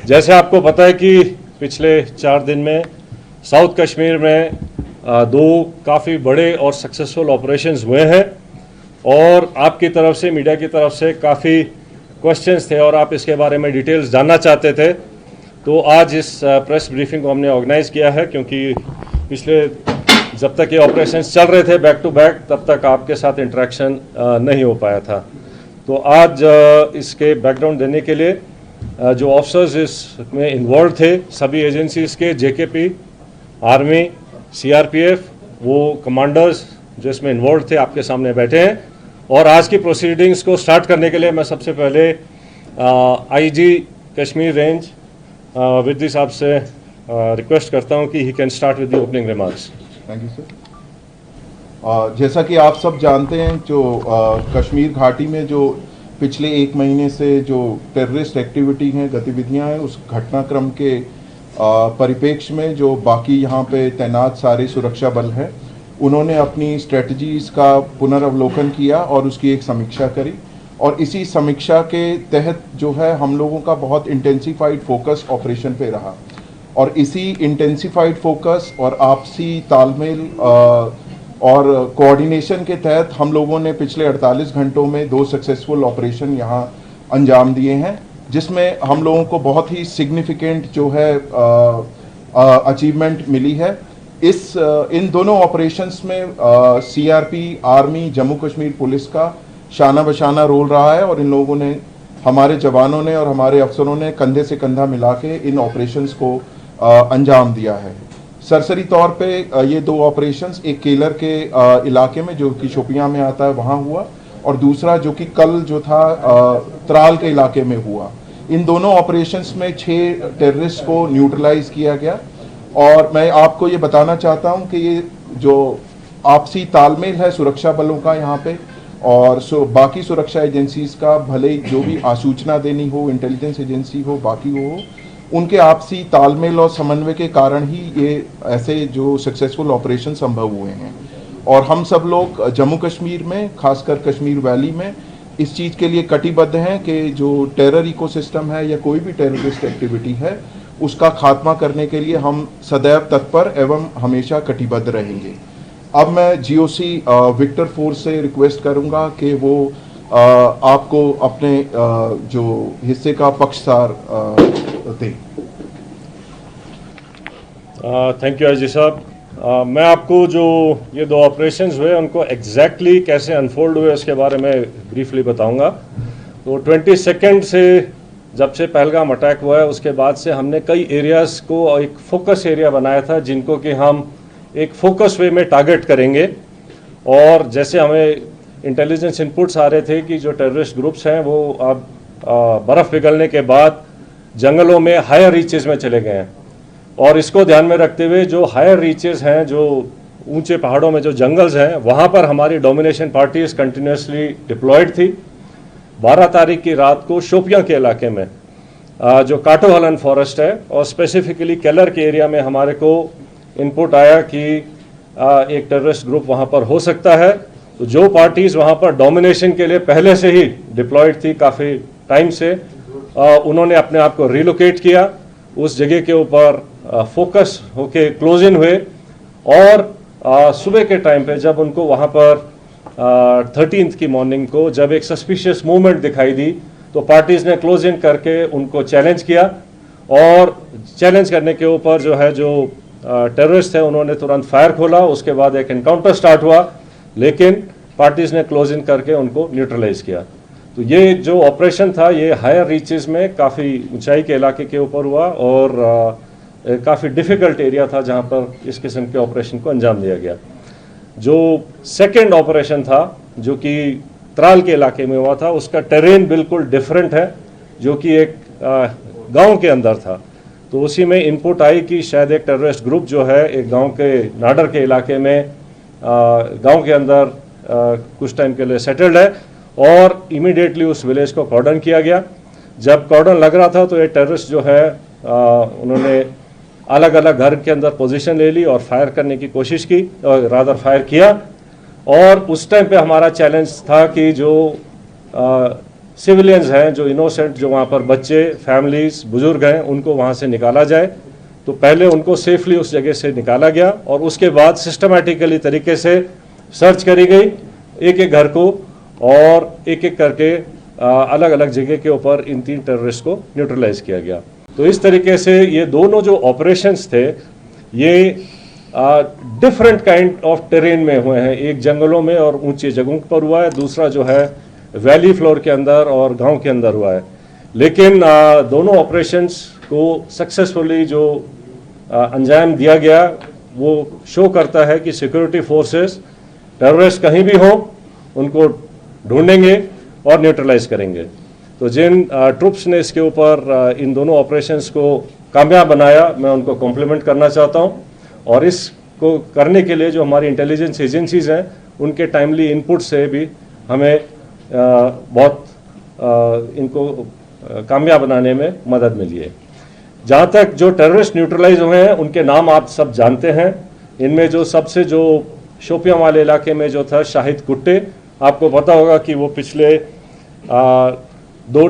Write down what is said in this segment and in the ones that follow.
जैसे आपको पता है कि पिछले 4 दिन में साउथ कश्मीर में 2 काफ़ी बड़े और सक्सेसफुल ऑपरेशंस हुए हैं और आपकी तरफ से, मीडिया की तरफ से काफ़ी क्वेश्चंस थे और आप इसके बारे में डिटेल्स जानना चाहते थे। तो आज इस प्रेस ब्रीफिंग को हमने ऑर्गेनाइज़ किया है, क्योंकि पिछले जब तक ये ऑपरेशंस चल रहे थे बैक टू बैक, तब तक आपके साथ इंटरेक्शन नहीं हो पाया था। तो आज इसके बैकग्राउंड देने के लिए जो ऑफिसर्स इसमें इन्वॉल्व थे, सभी एजेंसीज़ के, जेकेपी, आर्मी, सीआरपीएफ, वो कमांडर्स जो इसमें इन्वॉल्व थे आपके सामने बैठे हैं। और आज की प्रोसीडिंग्स को स्टार्ट करने के लिए मैं सबसे पहले आईजी कश्मीर रेंज विद्दी साहब से रिक्वेस्ट करता हूं कि he can start with the opening remarks. Thank you sir. जैसा कि आप सब जानते हैं, जो कश्मीर घाटी में जो पिछले 1 महीने से जो टेररिस्ट एक्टिविटी हैं, गतिविधियां हैं, उस घटनाक्रम के परिप्रेक्ष्य में जो बाकी यहाँ पे तैनात सारे सुरक्षा बल हैं, उन्होंने अपनी स्ट्रेटजीज़ का पुनर्वलोकन किया और उसकी एक समीक्षा करी। और इसी समीक्षा के तहत जो है हम लोगों का बहुत इंटेंसिफाइड फोकस ऑपरेशन पे रहा और इसी इंटेंसिफाइड फोकस और आपसी तालमेल और कोऑर्डिनेशन के तहत हम लोगों ने पिछले 48 घंटों में 2 सक्सेसफुल ऑपरेशन यहाँ अंजाम दिए हैं, जिसमें हम लोगों को बहुत ही सिग्निफिकेंट जो है अचीवमेंट मिली है। इन दोनों ऑपरेशंस में CRP, army, Jammu Kashmir police का शाना बशाना रोल रहा है और इन लोगों ने, हमारे जवानों ने और हमारे अफसरों ने कंधे से कंधा मिला के इन ऑपरेशंस को अंजाम दिया है। सरसरी तौर पे ये 2 ऑपरेशंस, एक केलर के इलाके में जो कि शोपियां में आता है वहाँ हुआ, और दूसरा जो कि कल जो था त्राल के इलाके में हुआ। इन दोनों ऑपरेशंस में 6 टेररिस्ट को न्यूट्रलाइज किया गया। और मैं आपको ये बताना चाहता हूँ कि ये जो आपसी तालमेल है सुरक्षा बलों का यहाँ पे और बाकी सुरक्षा एजेंसीज का, भले ही जो भी आसूचना देनी हो, इंटेलिजेंस एजेंसी हो, बाकी हो, उनके आपसी तालमेल और समन्वय के कारण ही ये ऐसे जो सक्सेसफुल ऑपरेशन संभव हुए हैं। और हम सब लोग जम्मू कश्मीर में, खासकर कश्मीर वैली में, इस चीज़ के लिए कटिबद्ध हैं कि जो टेरर इकोसिस्टम है या कोई भी टेररिस्ट एक्टिविटी है, उसका खात्मा करने के लिए हम सदैव तत्पर एवं हमेशा कटिबद्ध रहेंगे। अब मैं जीओसी विक्टर फोर्स से रिक्वेस्ट करूंगा कि वो आपको अपने जो हिस्से का पक्षसार दें। थैंक यू आईजी साहब। मैं आपको जो ये 2 ऑपरेशंस हुए उनको एग्जैक्टली कैसे अनफोल्ड हुए उसके बारे में ब्रीफली बताऊंगा। तो 22 से जब से पहलगाम अटैक हुआ है उसके बाद से हमने कई एरियाज़ को एक फोकस एरिया बनाया था, जिनको कि हम एक फोकस वे में टारगेट करेंगे। और जैसे हमें इंटेलिजेंस इनपुट्स आ रहे थे कि जो टेररिस्ट ग्रुप्स हैं वो अब बर्फ़ पिघलने के बाद जंगलों में हायर रीचेज़ में चले गए हैं, और इसको ध्यान में रखते हुए जो हायर रीचेज़ हैं, जो ऊंचे पहाड़ों में जो जंगल्स हैं, वहाँ पर हमारी डोमिनेशन पार्टीज़ कंटिन्यूसली डिप्लॉयड थी। 12 तारीख की रात को शोपियां के इलाके में जो काटोहलन फॉरेस्ट है और स्पेसिफिकली केलर के एरिया में हमारे को इनपुट आया कि एक टेररिस्ट ग्रुप वहां पर हो सकता है। तो जो पार्टीज़ वहां पर डोमिनेशन के लिए पहले से ही डिप्लॉयड थी काफ़ी टाइम से, उन्होंने अपने आप को रिलोकेट किया, उस जगह के ऊपर फोकस होके क्लोज इन हुए। और सुबह के टाइम पे जब उनको वहां पर 13th की मॉर्निंग को जब एक सस्पिशियस मूवमेंट दिखाई दी, तो पार्टीज़ ने क्लोज इन करके उनको चैलेंज किया, और चैलेंज करने के ऊपर जो है जो टेररिस्ट है उन्होंने तुरंत फायर खोला। उसके बाद एक एनकाउंटर स्टार्ट हुआ, लेकिन पार्टीज़ ने क्लोज इन करके उनको न्यूट्रलाइज किया। तो ये जो ऑपरेशन था ये हायर रीचेज़ में काफ़ी ऊंचाई के इलाके के ऊपर हुआ और काफ़ी डिफ़िकल्ट एरिया था जहाँ पर इस किस्म के ऑपरेशन को अंजाम दिया गया। जो सेकेंड ऑपरेशन था जो कि त्राल के इलाके में हुआ था, उसका टेरेन बिल्कुल डिफरेंट है, जो कि एक गांव के अंदर था। तो उसी में इनपुट आई कि शायद एक टेररिस्ट ग्रुप जो है एक गांव के नाडर के इलाके में गांव के अंदर कुछ टाइम के लिए सेटल्ड है, और इमीडिएटली उस विलेज को कॉर्डन किया गया। जब कॉर्डन लग रहा था तो ये टेररिस्ट जो है उन्होंने अलग अलग घर के अंदर पोजीशन ले ली और फायर करने की कोशिश की, और रादर फायर किया। और उस टाइम पे हमारा चैलेंज था कि जो सिविलियंस हैं जो इनोसेंट, जो वहाँ पर बच्चे, फैमिलीज, बुजुर्ग हैं, उनको वहाँ से निकाला जाए। तो पहले उनको सेफली उस जगह से निकाला गया और उसके बाद सिस्टमैटिकली तरीके से सर्च करी गई एक एक घर को, और एक एक करके अलग अलग जगह के ऊपर इन 3 टेररिस्ट को न्यूट्रलाइज किया गया। तो इस तरीके से ये दोनों जो ऑपरेशंस थे ये डिफरेंट काइंड ऑफ टेरेन में हुए हैं। एक जंगलों में और ऊंची जगहों पर हुआ है, दूसरा जो है वैली फ्लोर के अंदर और गांव के अंदर हुआ है। लेकिन दोनों ऑपरेशंस को सक्सेसफुली जो अंजाम दिया गया वो शो करता है कि सिक्योरिटी फोर्सेस टेररिस्ट कहीं भी हो उनको ढूंढेंगे और न्यूट्रलाइज करेंगे। तो जिन ट्रुप्स ने इसके ऊपर इन दोनों ऑपरेशंस को कामयाब बनाया, मैं उनको कॉम्प्लीमेंट करना चाहता हूं। और इसको करने के लिए जो हमारी इंटेलिजेंस एजेंसीज हैं उनके टाइमली इनपुट से भी हमें बहुत इनको कामयाब बनाने में मदद मिली है। जहाँ तक जो टेररिस्ट न्यूट्रलाइज हुए हैं उनके नाम आप सब जानते हैं। इनमें जो सबसे जो शोपियां वाले इलाके में जो था शाहिद कुट्टे, आपको पता होगा कि वो पिछले 2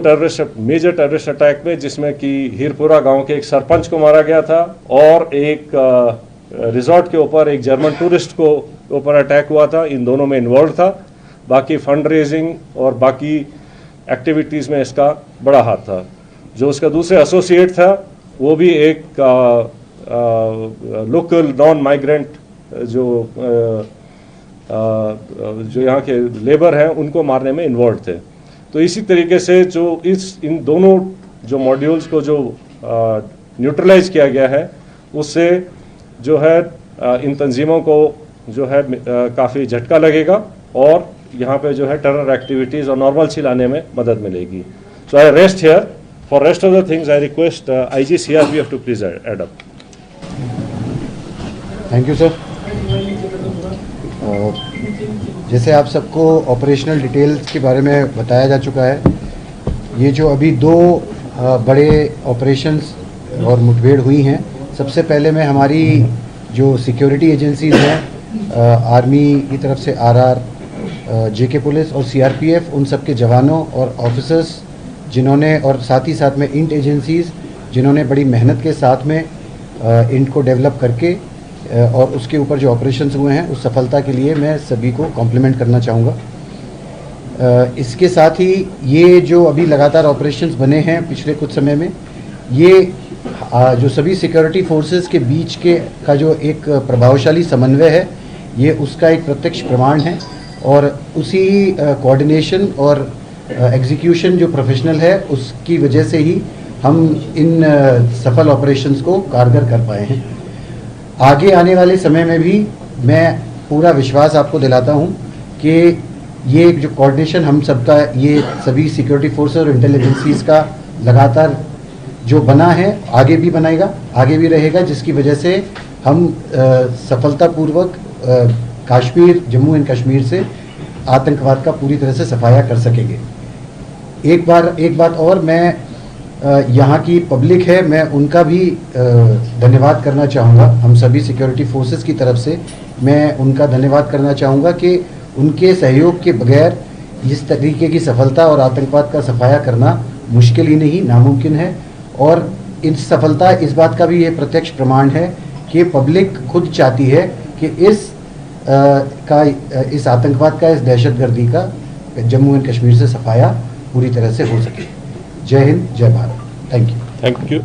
मेजर टेररिस्ट अटैक में, जिसमें कि हीरपुरा गांव के एक सरपंच को मारा गया था और एक रिजॉर्ट के ऊपर एक जर्मन टूरिस्ट को ऊपर अटैक हुआ था, इन दोनों में इन्वॉल्व था। बाकी फंड रेजिंग और बाकी एक्टिविटीज़ में इसका बड़ा हाथ था। जो उसका दूसरे एसोसिएट था वो भी एक लोकल नॉन माइग्रेंट जो यहाँ के लेबर हैं उनको मारने में इन्वॉल्व थे। तो इसी तरीके से जो इन दोनों जो मॉड्यूल्स को जो न्यूट्रलाइज किया गया है उससे जो है इन तंजीमों को जो है काफ़ी झटका लगेगा और यहाँ पे जो है टेरर एक्टिविटीज़ और नॉर्मलसी लाने में मदद मिलेगी। So I rest here. For rest of the things I request IG CRPF to please add up. Thank you sir. जैसे आप सबको ऑपरेशनल डिटेल्स के बारे में बताया जा चुका है, ये जो अभी 2 बड़े ऑपरेशंस और मुठभेड़ हुई हैं, सबसे पहले मैं हमारी जो सिक्योरिटी एजेंसीज हैं, आर्मी की तरफ से RR, JK पुलिस और CRPF, उन सब के जवानों और ऑफिसर्स जिन्होंने, और साथ ही साथ में इंट एजेंसीज़ जिन्होंने बड़ी मेहनत के साथ में इंट को डेवलप करके और उसके ऊपर जो ऑपरेशंस हुए हैं उस सफलता के लिए मैं सभी को कॉम्प्लीमेंट करना चाहूँगा। इसके साथ ही ये जो अभी लगातार ऑपरेशंस बने हैं पिछले कुछ समय में, ये जो सभी सिक्योरिटी फोर्सेस के बीच के का जो एक प्रभावशाली समन्वय है, ये उसका एक प्रत्यक्ष प्रमाण है। और उसी कोऑर्डिनेशन और एग्जीक्यूशन जो प्रोफेशनल है उसकी वजह से ही हम इन सफल ऑपरेशंस को कारगर कर पाए हैं। आगे आने वाले समय में भी मैं पूरा विश्वास आपको दिलाता हूं कि ये जो कोऑर्डिनेशन हम सबका, ये सभी सिक्योरिटी फोर्सेस और इंटेलिजेंसीज का लगातार जो बना है आगे भी बनाएगा, आगे भी रहेगा, जिसकी वजह से हम सफलतापूर्वक कश्मीर, जम्मू एंड कश्मीर से आतंकवाद का पूरी तरह से सफाया कर सकेंगे। एक बात और, मैं यहाँ की पब्लिक है, मैं उनका भी धन्यवाद करना चाहूँगा। हम सभी सिक्योरिटी फोर्सेस की तरफ से मैं उनका धन्यवाद करना चाहूँगा कि उनके सहयोग के बगैर इस तरीके की सफलता और आतंकवाद का सफाया करना मुश्किल ही नहीं, नामुमकिन है। और इस सफलता, इस बात का भी ये प्रत्यक्ष प्रमाण है कि पब्लिक खुद चाहती है कि इस आतंकवाद का, इस दहशतगर्दी का जम्मू एंड कश्मीर से सफाया पूरी तरह से हो सके। जय हिंद, जय भारत। Thank you.